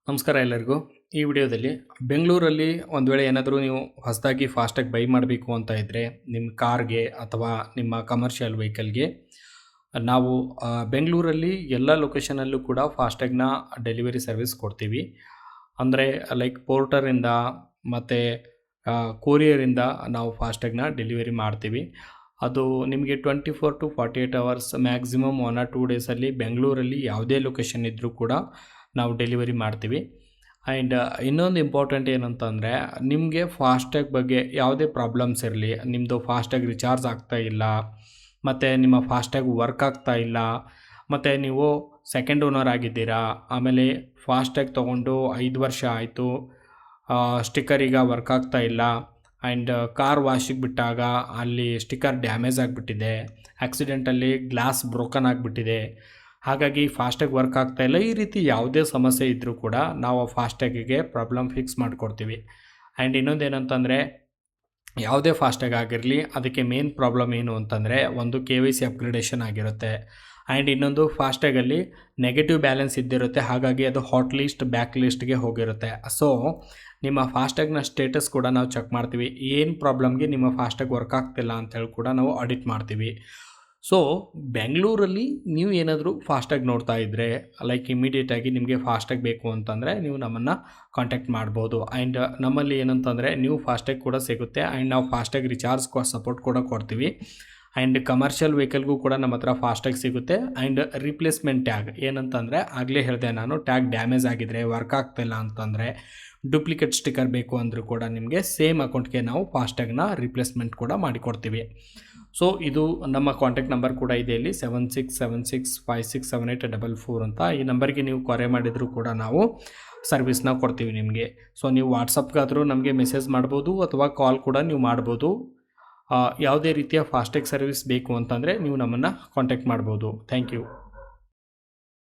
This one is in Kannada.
ನಮಸ್ಕಾರ ಎಲ್ಲರಿಗೂ. ಈ ವಿಡಿಯೋದಲ್ಲಿ ಬೆಂಗಳೂರಲ್ಲಿ ಒಂದು ವೇಳೆ ಏನಾದರೂ ನೀವು ಹೊಸದಾಗಿ ಫಾಸ್ಟ್ಯಾಗ್ ಬೈ ಮಾಡಬೇಕು ಅಂತ ಇದ್ದರೆ ನಿಮ್ಮ ಕಾರ್ಗೆ ಅಥವಾ ನಿಮ್ಮ ಕಮರ್ಷಿಯಲ್ ವೆಹಿಕಲ್ಗೆ ನಾವು ಬೆಂಗಳೂರಲ್ಲಿ ಎಲ್ಲ ಲೊಕೇಶನಲ್ಲೂ ಕೂಡ ಫಾಸ್ಟ್ಯಾಗ್ನ ಡೆಲಿವರಿ ಸರ್ವಿಸ್ ಕೊಡ್ತೀವಿ. ಅಂದರೆ ಲೈಕ್ ಪೋರ್ಟರಿಂದ ಮತ್ತು ಕೊರಿಯರಿಂದ ನಾವು ಫಾಸ್ಟ್ಯಾಗ್ನ ಡೆಲಿವರಿ ಮಾಡ್ತೀವಿ. ಅದು ನಿಮಗೆ 24 to 48 ಅವರ್ಸ್ ಮ್ಯಾಕ್ಸಿಮಮ್ 1 or 2 ಡೇಸಲ್ಲಿ ಬೆಂಗಳೂರಲ್ಲಿ ಯಾವುದೇ ಲೊಕೇಶನ್ ಇದ್ದರೂ ಕೂಡ ನಾವು ಡೆಲಿವರಿ ಮಾಡ್ತೀವಿ. ಆ್ಯಂಡ್ ಇನ್ನೊಂದು ಇಂಪಾರ್ಟೆಂಟ್ ಏನಂತಂದರೆ, ನಿಮಗೆ ಫಾಸ್ಟ್ಯಾಗ್ ಬಗ್ಗೆ ಯಾವುದೇ ಪ್ರಾಬ್ಲಮ್ಸ್ ಇರಲಿ, ನಿಮ್ಮದು ಫಾಸ್ಟ್ಯಾಗ್ ರಿಚಾರ್ಜ್ ಆಗ್ತಾ ಇಲ್ಲ, ಮತ್ತು ನಿಮ್ಮ ಫಾಸ್ಟ್ಯಾಗ್ ವರ್ಕ್ ಆಗ್ತಾ ಇಲ್ಲ, ಮತ್ತು ನೀವು ಸೆಕೆಂಡ್ ಓನರ್ ಆಗಿದ್ದೀರಾ, ಆಮೇಲೆ ಫಾಸ್ಟ್ಯಾಗ್ ತೊಗೊಂಡು 5 ವರ್ಷ ಆಯಿತು, ಸ್ಟಿಕ್ಕರ್ ಈಗ ವರ್ಕ್ ಆಗ್ತಾ ಇಲ್ಲ, ಆ್ಯಂಡ್ ಕಾರ್ ವಾಶಿಗೆ ಬಿಟ್ಟಾಗ ಅಲ್ಲಿ ಸ್ಟಿಕ್ಕರ್ ಡ್ಯಾಮೇಜ್ ಆಗಿಬಿಟ್ಟಿದೆ, ಆಕ್ಸಿಡೆಂಟಲ್ಲಿ ಗ್ಲಾಸ್ ಬ್ರೋಕನ್ ಆಗಿಬಿಟ್ಟಿದೆ, ಹಾಗಾಗಿ ಫಾಸ್ಟ್ಯಾಗ್ ವರ್ಕ್ ಆಗ್ತಾ ಇಲ್ಲ, ಈ ರೀತಿ ಯಾವುದೇ ಸಮಸ್ಯೆ ಇದ್ದರೂ ಕೂಡ ನಾವು ಫಾಸ್ಟ್ಯಾಗಿಗೆ ಪ್ರಾಬ್ಲಮ್ ಫಿಕ್ಸ್ ಮಾಡಿಕೊಡ್ತೀವಿ. ಆ್ಯಂಡ್ ಇನ್ನೊಂದೇನಂತಂದರೆ, ಯಾವುದೇ ಫಾಸ್ಟ್ಯಾಗ್ ಆಗಿರಲಿ ಅದಕ್ಕೆ ಮೇನ್ ಪ್ರಾಬ್ಲಮ್ ಏನು ಅಂತಂದರೆ, ಒಂದು KYC ಅಪ್ಗ್ರೇಡೇಷನ್ ಆಗಿರುತ್ತೆ, ಆ್ಯಂಡ್ ಇನ್ನೊಂದು ಫಾಸ್ಟ್ಯಾಗಲ್ಲಿ ನೆಗೆಟಿವ್ ಬ್ಯಾಲೆನ್ಸ್ ಇದ್ದಿರುತ್ತೆ, ಹಾಗಾಗಿ ಅದು ಹಾಟ್ ಲಿಸ್ಟ್ ಬ್ಯಾಕ್ ಲಿಸ್ಟ್ಗೆ ಹೋಗಿರುತ್ತೆ. ಸೊ ನಿಮ್ಮ ಫಾಸ್ಟ್ಯಾಗ್ನ ಸ್ಟೇಟಸ್ ಕೂಡ ನಾವು ಚೆಕ್ ಮಾಡ್ತೀವಿ. ಏನು ಪ್ರಾಬ್ಲಮ್ಗೆ ನಿಮ್ಮ ಫಾಸ್ಟ್ಯಾಗ್ ವರ್ಕ್ ಆಗ್ತಿಲ್ಲ ಅಂತೇಳಿ ಕೂಡ ನಾವು ಆಡಿಟ್ ಮಾಡ್ತೀವಿ. ಸೊ ಬೆಂಗಳೂರಲ್ಲಿ ನೀವು ಏನಾದರೂ ಫಾಸ್ಟ್ಯಾಗ್ ನೋಡ್ತಾ ಇದ್ದರೆ, ಲೈಕ್ ಇಮಿಡಿಯೇಟಾಗಿ ನಿಮಗೆ ಫಾಸ್ಟ್ಯಾಗ್ ಬೇಕು ಅಂತಂದರೆ ನೀವು ನಮ್ಮನ್ನು ಕಾಂಟ್ಯಾಕ್ಟ್ ಮಾಡ್ಬೋದು. ಆ್ಯಂಡ್ ನಮ್ಮಲ್ಲಿ ಏನಂತಂದರೆ ನ್ಯೂ ಫಾಸ್ಟ್ಯಾಗ್ ಕೂಡ ಸಿಗುತ್ತೆ, ಆ್ಯಂಡ್ ನಾವು ಫಾಸ್ಟ್ಯಾಗ್ ರಿಚಾರ್ಜ್ ಸಪೋರ್ಟ್ ಕೂಡ ಕೊಡ್ತೀವಿ. ಆ್ಯಂಡ್ ಕಮರ್ಷಿಯಲ್ ವೆಹಿಕಲ್ಗೂ ಕೂಡ ನಮ್ಮ ಹತ್ರ ಫಾಸ್ಟ್ಯಾಗ್ ಸಿಗುತ್ತೆ. ಆ್ಯಂಡ್ ರಿಪ್ಲೇಸ್ಮೆಂಟ್ ಟ್ಯಾಗ್ ಏನಂತಂದರೆ, ಆಗಲೇ ಹೇಳಿದೆ ನಾನು, ಟ್ಯಾಗ್ ಡ್ಯಾಮೇಜ್ ಆಗಿದ್ದರೆ, ವರ್ಕ್ ಆಗ್ತಿಲ್ಲ ಅಂತಂದರೆ, ಡೂಪ್ಲಿಕೇಟ್ ಸ್ಟಿಕ್ಕರ್ ಬೇಕು ಅಂದರೂ ಕೂಡ ನಿಮಗೆ ಸೇಮ್ ಅಕೌಂಟ್ಗೆ ನಾವು ಫಾಸ್ಟ್ಯಾಗ್ನ ರಿಪ್ಲೇಸ್ಮೆಂಟ್ ಕೂಡ ಮಾಡಿಕೊಡ್ತೀವಿ. ಸೊ ಇದು ನಮ್ಮ ಕಾಂಟ್ಯಾಕ್ಟ್ ನಂಬರ್ ಕೂಡ ಇದೆ ಇಲ್ಲಿ 7676567844 ಅಂತ. ಈ ನಂಬರ್ಗೆ ನೀವು ಕರೆ ಮಾಡಿದರೂ ಕೂಡ ನಾವು ಸರ್ವಿಸ್ನ ಕೊಡ್ತೀವಿ ನಿಮಗೆ. ಸೊ ನೀವು ವಾಟ್ಸಪ್ಗಾದರೂ ನಮಗೆ ಮೆಸೇಜ್ ಮಾಡ್ಬೋದು ಅಥವಾ ಕಾಲ್ ಕೂಡ ನೀವು ಮಾಡ್ಬೋದು. ಯಾವುದೇ ರೀತಿಯ ಫಾಸ್ಟ್ಯಾಗ್ ಸರ್ವಿಸ್ ಬೇಕು ಅಂತಂದರೆ ನೀವು ನಮ್ಮನ್ನು ಕಾಂಟ್ಯಾಕ್ಟ್ ಮಾಡ್ಬೋದು. Thank you.